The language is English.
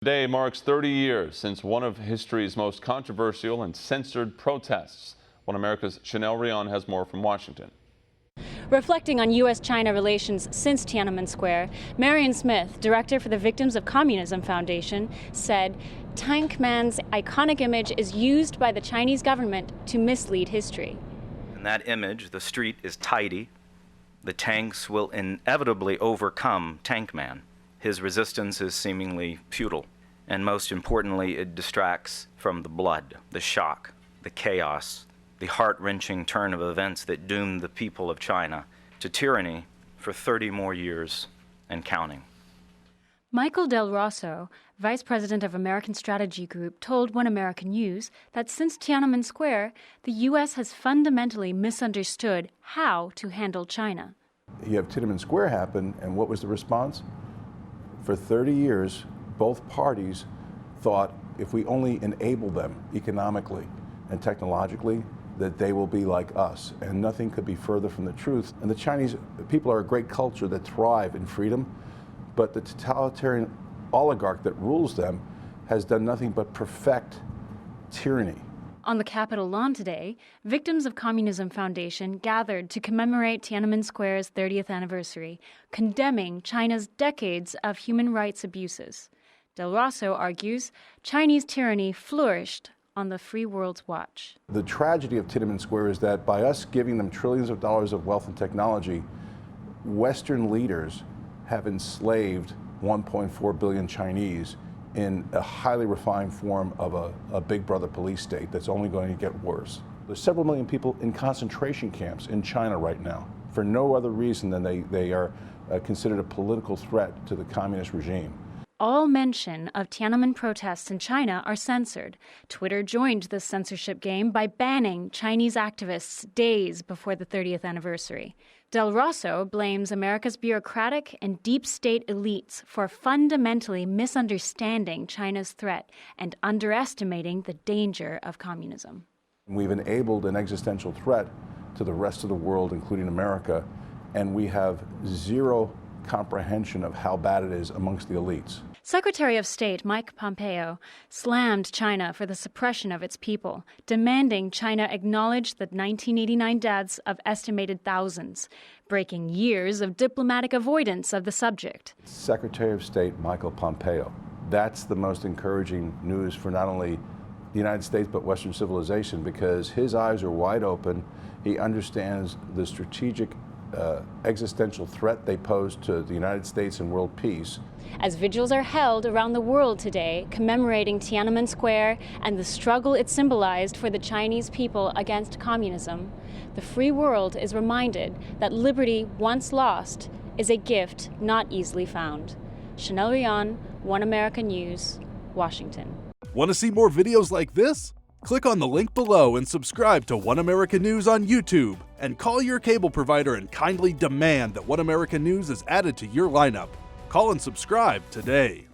Today marks 30 years since one of history's most controversial and censored protests. One America's Chanel Rion has more from Washington. Reflecting on U.S. China relations since Tiananmen Square, Marion Smith, director for the Victims of Communism Foundation, said Tank Man's iconic image is used by the Chinese government to mislead history. In that image, the street is tidy. The tanks will inevitably overcome Tank Man. His resistance is seemingly futile. And most importantly, it distracts from the blood, the shock, the chaos, the heart-wrenching turn of events that doomed the people of China to tyranny for 30 more years and counting. Michael Del Rosso, vice president of American Strategy Group, told One American News that since Tiananmen Square, the U.S. has fundamentally misunderstood how to handle China. You have Tiananmen Square happen, and what was the response? For 30 years, both parties thought if we only enable them economically and technologically, that they will be like us, and nothing could be further from the truth. And the Chinese people are a great culture that thrive in freedom, but the totalitarian oligarch that rules them has done nothing but perfect tyranny. On the Capitol lawn today, Victims of Communism Foundation gathered to commemorate Tiananmen Square's 30th anniversary, condemning China's decades of human rights abuses. Del Rosso argues Chinese tyranny flourished on the free world's watch. The tragedy of Tiananmen Square is that by us giving them trillions of dollars of wealth and technology, Western leaders have enslaved 1.4 billion Chinese in a highly refined form of a big brother police state that's only going to get worse. There's several million people in concentration camps in China right now for no other reason than they are considered a political threat to the communist regime. All mention of Tiananmen protests in China are censored. Twitter joined the censorship game by banning Chinese activists days before the 30th anniversary. Del Rosso blames America's bureaucratic and deep state elites for fundamentally misunderstanding China's threat and underestimating the danger of communism. We've enabled an existential threat to the rest of the world, including America, and we have zero comprehension of how bad it is amongst the elites. Secretary of State Mike Pompeo slammed China for the suppression of its people, demanding China acknowledge the 1989 deaths of estimated thousands, breaking years of diplomatic avoidance of the subject. Secretary of State Michael Pompeo. That's the most encouraging news for not only the United States but Western civilization, because his eyes are wide open. He understands the strategic existential threat they pose to the United States and world peace. As vigils are held around the world today commemorating Tiananmen Square and the struggle it symbolized for the Chinese people against communism, the free world is reminded that liberty once lost is a gift not easily found. Chanel Rion, One American News, Washington. Want to see more videos like this? Click on the link below and subscribe to One American News on YouTube, and call your cable provider and kindly demand that One American News is added to your lineup. Call and subscribe today.